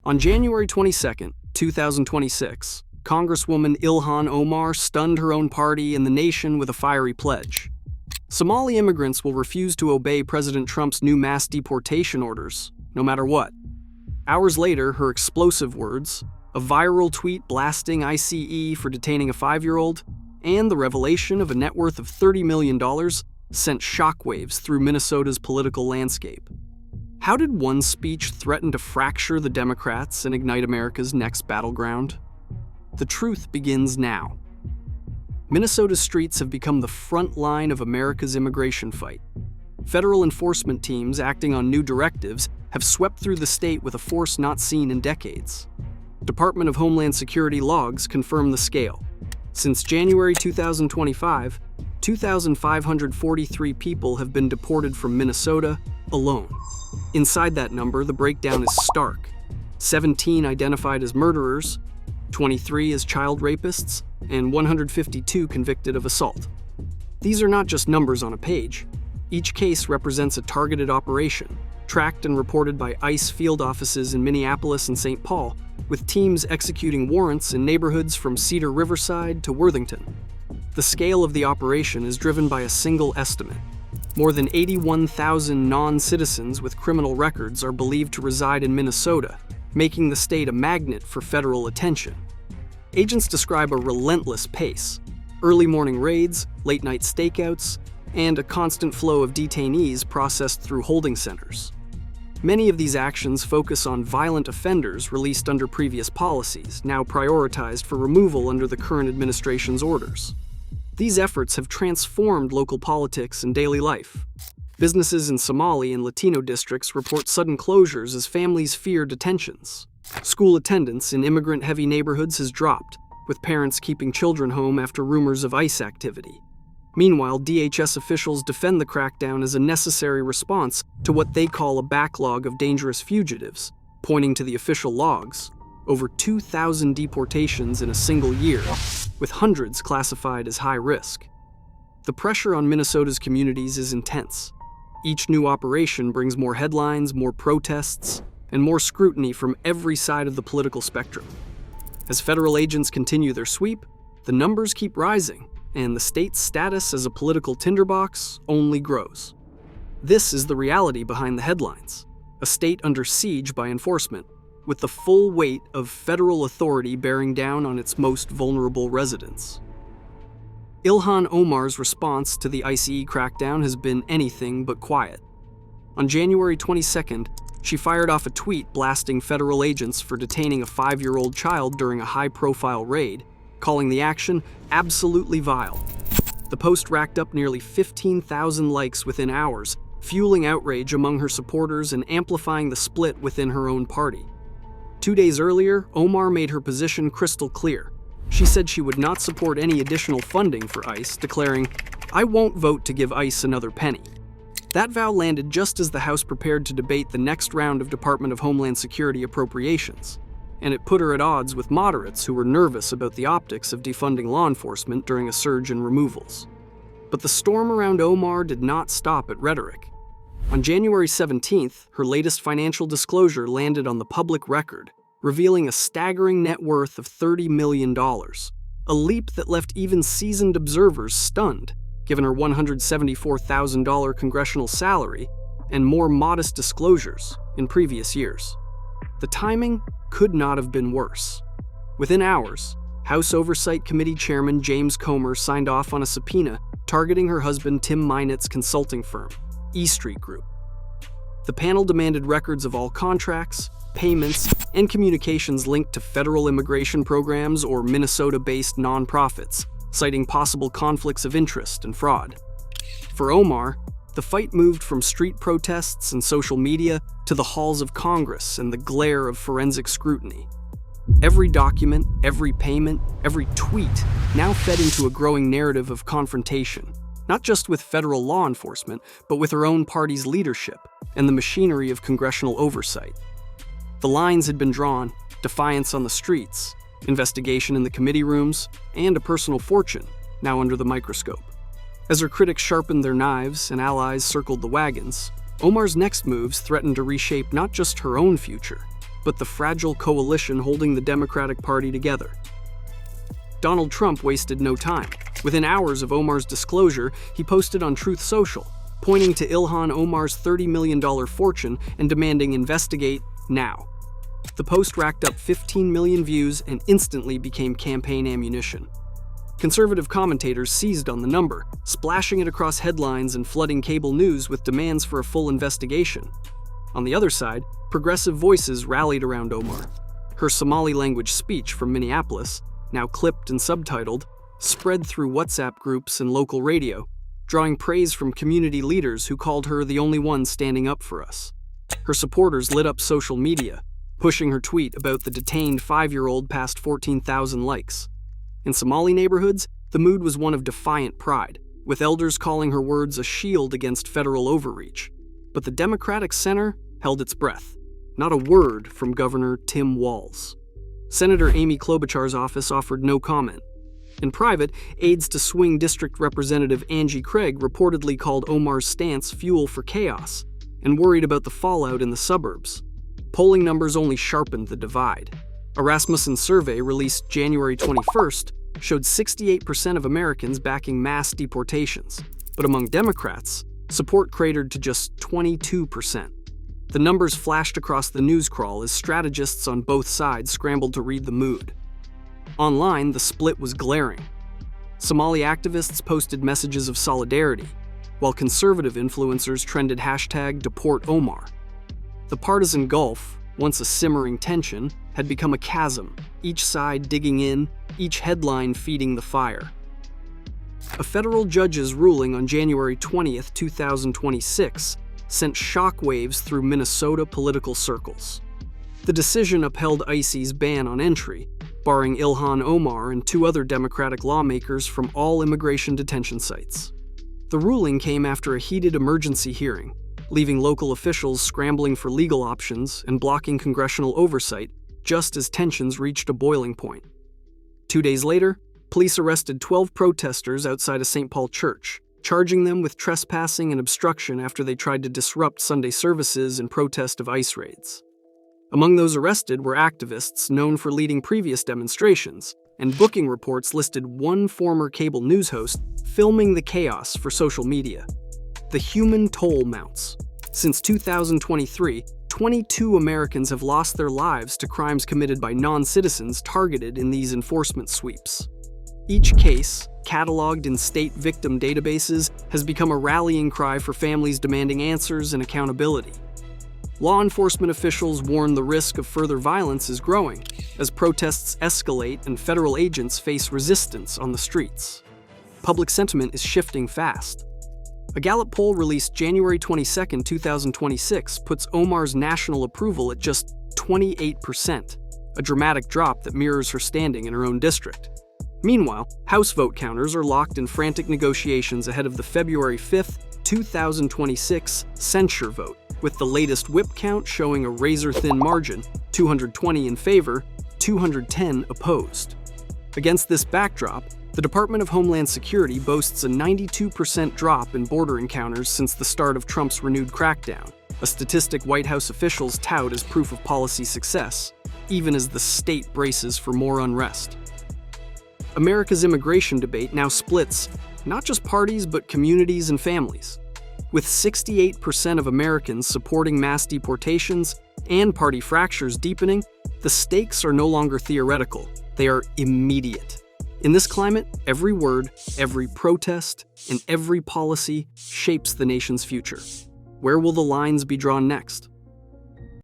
On January 22, 2026, Congresswoman Ilhan Omar stunned her own party and the nation with a fiery pledge. Somali immigrants will refuse to obey President Trump's new mass deportation orders, no matter what. Hours later, her explosive words, a viral tweet blasting ICE for detaining a 5-year-old, and the revelation of a net worth of $30 million sent shockwaves through Minnesota's political landscape. How did one speech threaten to fracture the Democrats and ignite America's next battleground? The truth begins now. Minnesota's streets have become the front line of America's immigration fight. Federal enforcement teams acting on new directives have swept through the state with a force not seen in decades. Department of Homeland Security logs confirm the scale. Since January 2025, 2,543 people have been deported from Minnesota alone. Inside that number, the breakdown is stark. 17 identified as murderers, 23 as child rapists, and 152 convicted of assault. These are not just numbers on a page. Each case represents a targeted operation, tracked and reported by ICE field offices in Minneapolis and St. Paul, with teams executing warrants in neighborhoods from Cedar Riverside to Worthington. The scale of the operation is driven by a single estimate. More than 81,000 non-citizens with criminal records are believed to reside in Minnesota, making the state a magnet for federal attention. Agents describe a relentless pace, early morning raids, late-night stakeouts, and a constant flow of detainees processed through holding centers. Many of these actions focus on violent offenders released under previous policies, now prioritized for removal under the current administration's orders. These efforts have transformed local politics and daily life. Businesses in Somali and Latino districts report sudden closures as families fear detentions. School attendance in immigrant-heavy neighborhoods has dropped, with parents keeping children home after rumors of ICE activity. Meanwhile, DHS officials defend the crackdown as a necessary response to what they call a backlog of dangerous fugitives, pointing to the official logs. Over 2,000 deportations in a single year, with hundreds classified as high risk. The pressure on Minnesota's communities is intense. Each new operation brings more headlines, more protests, and more scrutiny from every side of the political spectrum. As federal agents continue their sweep, the numbers keep rising, and the state's status as a political tinderbox only grows. This is the reality behind the headlines: a state under siege by enforcement, with the full weight of federal authority bearing down on its most vulnerable residents. Ilhan Omar's response to the ICE crackdown has been anything but quiet. On January 22nd, she fired off a tweet blasting federal agents for detaining a 5-year-old child during a high-profile raid, calling the action absolutely vile. The post racked up nearly 15,000 likes within hours, fueling outrage among her supporters and amplifying the split within her own party. 2 days earlier, Omar made her position crystal clear. She said she would not support any additional funding for ICE, declaring, "I won't vote to give ICE another penny." That vow landed just as the House prepared to debate the next round of Department of Homeland Security appropriations, and it put her at odds with moderates who were nervous about the optics of defunding law enforcement during a surge in removals. But the storm around Omar did not stop at rhetoric. On January 17th, her latest financial disclosure landed on the public record, revealing a staggering net worth of $30 million, a leap that left even seasoned observers stunned, given her $174,000 congressional salary and more modest disclosures in previous years. The timing could not have been worse. Within hours, House Oversight Committee Chairman James Comer signed off on a subpoena targeting her husband Tim Meinetz's consulting firm, E Street Group. The panel demanded records of all contracts, payments, and communications linked to federal immigration programs or Minnesota-based nonprofits, citing possible conflicts of interest and fraud. For Omar, the fight moved from street protests and social media to the halls of Congress and the glare of forensic scrutiny. Every document, every payment, every tweet now fed into a growing narrative of confrontation, not just with federal law enforcement, but with her own party's leadership and the machinery of congressional oversight. The lines had been drawn: defiance on the streets, investigation in the committee rooms, and a personal fortune, now under the microscope. As her critics sharpened their knives and allies circled the wagons, Omar's next moves threatened to reshape not just her own future, but the fragile coalition holding the Democratic Party together. Donald Trump wasted no time. Within hours of Omar's disclosure, he posted on Truth Social, pointing to Ilhan Omar's $30 million fortune and demanding investigate now. The post racked up 15 million views and instantly became campaign ammunition. Conservative commentators seized on the number, splashing it across headlines and flooding cable news with demands for a full investigation. On the other side, progressive voices rallied around Omar. Her Somali-language speech from Minneapolis, now clipped and subtitled, spread through WhatsApp groups and local radio, drawing praise from community leaders who called her the only one standing up for us. Her supporters lit up social media, pushing her tweet about the detained 5-year-old past 14,000 likes. In Somali neighborhoods, the mood was one of defiant pride, with elders calling her words a shield against federal overreach. But the Democratic Center held its breath. Not a word from Governor Tim Walz. Senator Amy Klobuchar's office offered no comment. In private, aides to swing district representative Angie Craig reportedly called Omar's stance fuel for chaos and worried about the fallout in the suburbs. Polling numbers only sharpened the divide. A Rasmussen survey released January 21st showed 68% of Americans backing mass deportations, but among Democrats, support cratered to just 22%. The numbers flashed across the news crawl as strategists on both sides scrambled to read the mood. Online, the split was glaring. Somali activists posted messages of solidarity, while conservative influencers trended #DeportOmar. The partisan gulf, once a simmering tension, had become a chasm, each side digging in, each headline feeding the fire. A federal judge's ruling on January 20, 2026, sent shockwaves through Minnesota political circles. The decision upheld ICE's ban on entry, barring Ilhan Omar and 2 other Democratic lawmakers from all immigration detention sites. The ruling came after a heated emergency hearing, leaving local officials scrambling for legal options and blocking congressional oversight just as tensions reached a boiling point. 2 days later, police arrested 12 protesters outside a St. Paul church, charging them with trespassing and obstruction after they tried to disrupt Sunday services in protest of ICE raids. Among those arrested were activists known for leading previous demonstrations, and booking reports listed one former cable news host filming the chaos for social media. The human toll mounts. Since 2023, 22 Americans have lost their lives to crimes committed by non-citizens targeted in these enforcement sweeps. Each case, cataloged in state victim databases, has become a rallying cry for families demanding answers and accountability. Law enforcement officials warn the risk of further violence is growing as protests escalate and federal agents face resistance on the streets. Public sentiment is shifting fast. A Gallup poll released January 22, 2026, puts Omar's national approval at just 28%, a dramatic drop that mirrors her standing in her own district. Meanwhile, House vote counters are locked in frantic negotiations ahead of the February 5, 2026 censure vote, with the latest whip count showing a razor-thin margin, 220 in favor, 210 opposed. Against this backdrop, the Department of Homeland Security boasts a 92% drop in border encounters since the start of Trump's renewed crackdown, a statistic White House officials tout as proof of policy success, even as the state braces for more unrest. America's immigration debate now splits not just parties but communities and families. With 68% of Americans supporting mass deportations and party fractures deepening, the stakes are no longer theoretical, they are immediate. In this climate, every word, every protest, and every policy shapes the nation's future. Where will the lines be drawn next?